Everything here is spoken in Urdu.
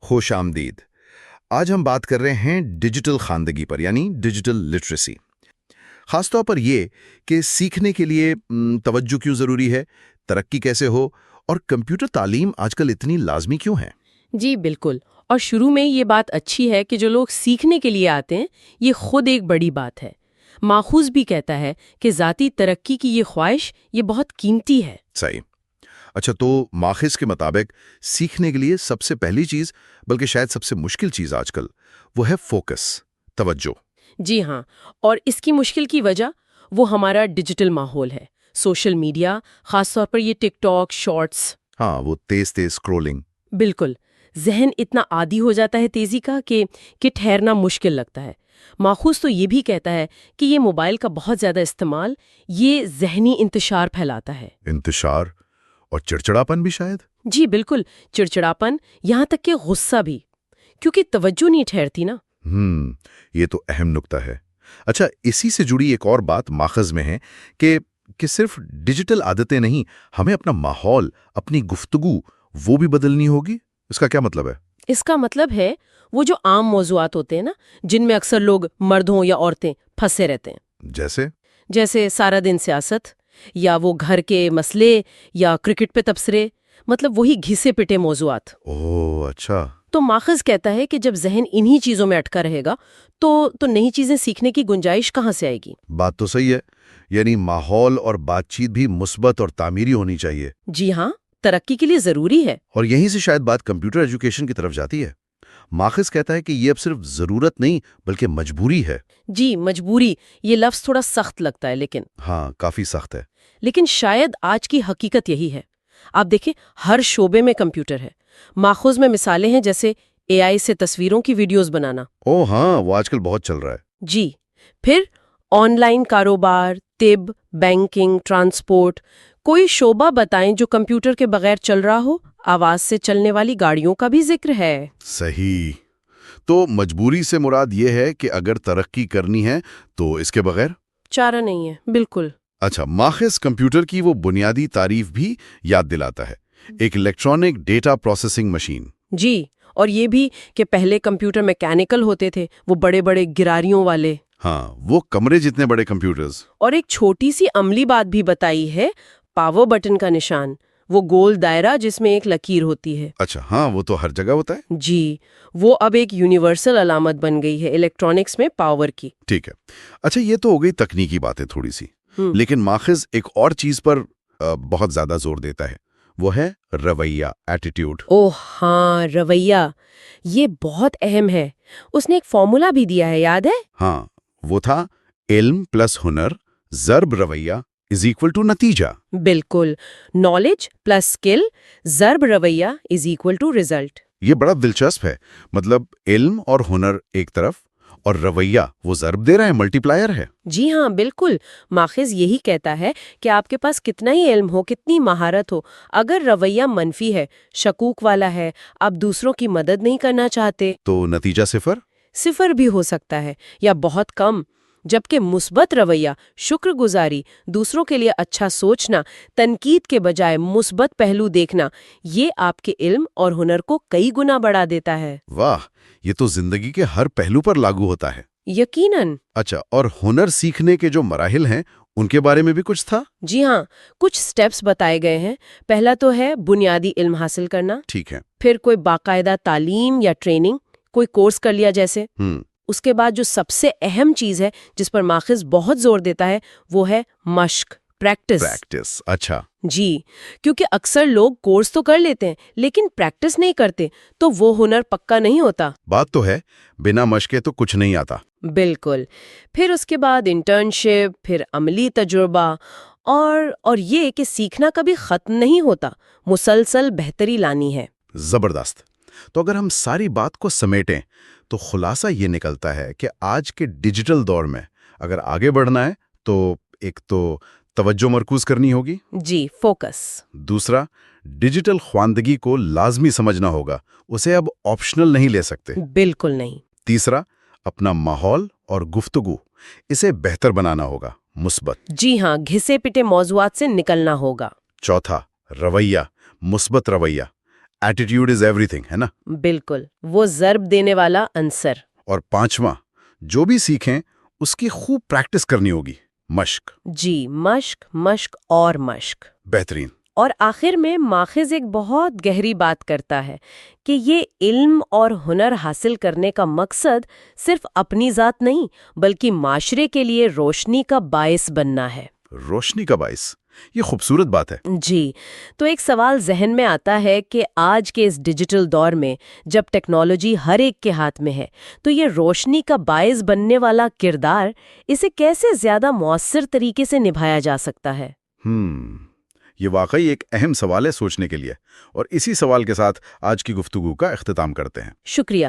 خوش آمدید۔ آج ہم بات کر رہے ہیں ڈیجیٹل خواندگی پر، یعنی ڈیجیٹل لٹریسی۔ خاص طور پر یہ کہ سیکھنے کے لیے توجہ کیوں ضروری ہے، ترقی کیسے ہو، اور کمپیوٹر تعلیم آج کل اتنی لازمی کیوں ہے۔ جی بالکل، اور شروع میں یہ بات اچھی ہے کہ جو لوگ سیکھنے کے لیے آتے ہیں یہ خود ایک بڑی بات ہے۔ ماخوذ بھی کہتا ہے کہ ذاتی ترقی کی یہ خواہش یہ بہت قیمتی ہے۔ صحیح۔ اچھا، تو ماخذ کے مطابق سیکھنے کے لیے سب سے پہلی چیز، بلکہ شاید سب سے مشکل چیز آج کل، وہ ہے فوکس، توجہ۔ جی ہاں، اور اس کی مشکل کی وجہ وہ ہمارا ڈیجیٹل ماحول ہے، سوشل میڈیا، خاص طور پر یہ ٹک ٹاک، شارٹس۔ ہاں، وہ تیز اسکرولنگ۔ بالکل، ذہن اتنا عادی ہو جاتا ہے تیزی کا کہ ٹھہرنا مشکل لگتا ہے۔ ماخوذ تو یہ بھی کہتا ہے کہ یہ موبائل کا بہت زیادہ استعمال یہ ذہنی انتشار پھیلاتا ہے۔ انتشار اور چڑچڑاپن بھی شاید۔ جی بالکل، چڑچڑاپن، یہاں تک کہ غصہ بھی، کیونکہ توجہ نہیں ٹھہرتی نا۔ یہ تو اہم نکتہ ہے۔ اچھا، اسی سے جڑی ایک اور بات ماخذ میں ہے کہ صرف ڈیجیٹل عادتیں نہیں، ہمیں اپنا ماحول، اپنی گفتگو وہ بھی بدلنی ہوگی۔ اس کا کیا مطلب ہے؟ اس کا مطلب ہے وہ جو عام موضوعات ہوتے ہیں نا، جن میں اکثر لوگ، مرد ہوں یا عورتیں، پھنسے رہتے ہیں، جیسے سارا دن سیاست، یا وہ گھر کے مسئلے، یا کرکٹ پہ تبصرے، مطلب وہی گھسے پٹے موضوعات۔ اوہ اچھا۔ تو ماخذ کہتا ہے کہ جب ذہن انہی چیزوں میں اٹکا رہے گا تو نئی چیزیں سیکھنے کی گنجائش کہاں سے آئے گی؟ بات تو صحیح ہے، یعنی ماحول اور بات چیت بھی مثبت اور تعمیری ہونی چاہیے۔ جی ہاں، ترقی کے لیے ضروری ہے۔ اور یہیں سے شاید بات کمپیوٹر ایجوکیشن کی طرف جاتی ہے۔ ماخذ کہتا ہے کہ یہ اب صرف ضرورت نہیں بلکہ مجبوری ہے۔ جی، مجبوری، یہ لفظ تھوڑا سخت لگتا ہے، ہاں، کافی سخت ہے۔ لیکن شاید آج کی حقیقت یہی ہے۔ آپ دیکھیں، ہر شعبے میں کمپیوٹر ہے۔ ماخوذ میں مثالیں ہیں جیسے اے آئی سے تصویروں کی ویڈیوز بنانا۔ ہاں، وہ آج کل بہت چل رہا ہے۔ جی، پھر آن لائن کاروبار، طب، بینکنگ، ٹرانسپورٹ۔ کوئی شعبہ بتائیں جو کمپیوٹر کے بغیر چل رہا ہو۔ آواز سے چلنے والی گاڑیوں کا بھی ذکر ہے۔ صحیح۔ تو مجبوری سے مراد یہ ہے کہ اگر ترقی کرنی ہے تو اس کے بغیر چارہ نہیں ہے۔ بالکل۔ اچھا، ماخذ کمپیوٹر کی وہ بنیادی تعریف بھی یاد دلاتا ہے، ایک الیکٹرانک ڈیٹا پروسیسنگ مشین۔ جی، اور یہ بھی کہ پہلے کمپیوٹر میکینیکل ہوتے تھے، وہ بڑے بڑے گراریوں والے۔ ہاں، وہ کمرے جتنے بڑے کمپیوٹرز۔ اور ایک چھوٹی سی عملی بات بھی بتائی ہے، پاور بٹن کا نشان، وہ گول دائرہ جس میں ایک لکیر ہوتی ہے۔ اچھا، ہاں، وہ تو ہر جگہ ہوتا ہے۔ جی، وہ اب ایک یونیورسل علامت بن گئی ہے الیکٹرونکس میں پاور کی۔ ٹھیک ہے۔ اچھا، یہ تو ہو گئی تکنیکی باتیں تھوڑی سی، لیکن ماخذ ایک اور چیز پر بہت زیادہ زور دیتا ہے، وہ ہے رویہ، ایٹیٹیوڈ۔ اوہ ہاں، رویہ، یہ بہت اہم ہے۔ اس نے ایک فارمولا بھی دیا ہے، یاد ہے؟ ہاں، وہ تھا علم پلس ہنر ضرب رویہ از ایکول ٹو نتیجہ۔ بالکل، نالج پلس اسکل ضرب رویہ از ایکول ٹو ریزلٹ۔ یہ بڑا دلچسپ ہے، مطلب علم اور ہنر ایک طرف اور رویہ وہ ضرب دے رہا ہے، ملٹی پلائر ہے۔ جی ہاں، بالکل۔ ماخذ یہی کہتا ہے کہ آپ کے پاس کتنا ہی علم ہو، کتنی مہارت ہو، اگر رویہ منفی ہے، شکوک والا ہے، آپ دوسروں کی مدد نہیں کرنا چاہتے، تو نتیجہ صفر بھی ہو سکتا ہے یا بہت کم۔ جبکہ مثبت رویہ، شکر گزاری، دوسروں کے لیے اچھا سوچنا، تنقید کے بجائے مثبت پہلو دیکھنا، یہ آپ کے علم اور ہنر کو کئی گنا بڑھا دیتا ہے۔ واہ، یہ تو زندگی کے ہر پہلو پر لاگو ہوتا ہے۔ یقیناً۔ اچھا، اور ہنر سیکھنے کے جو مراحل ہیں ان کے بارے میں بھی کچھ تھا؟ جی ہاں، کچھ سٹیپس بتائے گئے ہیں۔ پہلا تو ہے بنیادی علم حاصل کرنا۔ ٹھیک ہے۔ پھر کوئی باقاعدہ تعلیم یا ٹریننگ، کوئی کورس کر لیا جیسے۔ اس کے بعد جو سب سے اہم چیز ہے جس پر ماخذ بہت زور دیتا ہے وہ ہے مشق، پریکٹس۔ اچھا۔ جی، کیونکہ اکثر لوگ کورس تو کر لیتے ہیں لیکن پریکٹس نہیں کرتے تو وہ ہنر پکا نہیں ہوتا۔ بات تو ہے، بنا مشق تو کچھ نہیں آتا۔ بالکل۔ پھر اس کے بعد انٹرنشپ، پھر عملی تجربہ، اور یہ کہ سیکھنا کبھی ختم نہیں ہوتا، مسلسل بہتری لانی ہے۔ زبردست۔ تو اگر ہم ساری بات کو سمیٹیں تو خلاصہ یہ نکلتا ہے کہ آج کے ڈیجیٹل دور میں اگر آگے بڑھنا ہے تو ایک تو توجہ مرکوز کرنی ہوگی۔ جی، فوکس۔ دوسرا، ڈیجیٹل خواندگی کو لازمی سمجھنا ہوگا، اسے اب آپشنل نہیں لے سکتے۔ بالکل نہیں۔ تیسرا، اپنا ماحول اور گفتگو اسے بہتر بنانا ہوگا، مثبت۔ جی ہاں، گھسے پٹے موضوعات سے نکلنا ہوگا۔ چوتھا، رویہ، مثبت رویہ، ایٹیٹیوڈ از ایوری تھنگ، ہے نا؟ بالکل، وہ ضرب دینے والا عنصر۔ اور پانچواں، جو بھی سیکھیں اس کی خوب پریکٹس کرنی ہوگی، مشق۔ جی، مشق، مشق اور مشق۔ بہترین۔ اور آخر میں ماخذ ایک بہت گہری بات کرتا ہے کہ یہ علم اور ہنر حاصل کرنے کا مقصد صرف اپنی ذات نہیں بلکہ معاشرے کے لیے روشنی کا باعث بننا ہے۔ روشنی کا باعث، یہ خوبصورت بات ہے۔ جی، تو ایک سوال ذہن میں آتا ہے کہ آج کے اس ڈیجیٹل دور میں جب ٹیکنالوجی ہر ایک کے ہاتھ میں ہے تو یہ روشنی کا باعث بننے والا کردار اسے کیسے زیادہ مؤثر طریقے سے نبھایا جا سکتا ہے؟ یہ واقعی ایک اہم سوال ہے سوچنے کے لیے، اور اسی سوال کے ساتھ آج کی گفتگو کا اختتام کرتے ہیں۔ شکریہ۔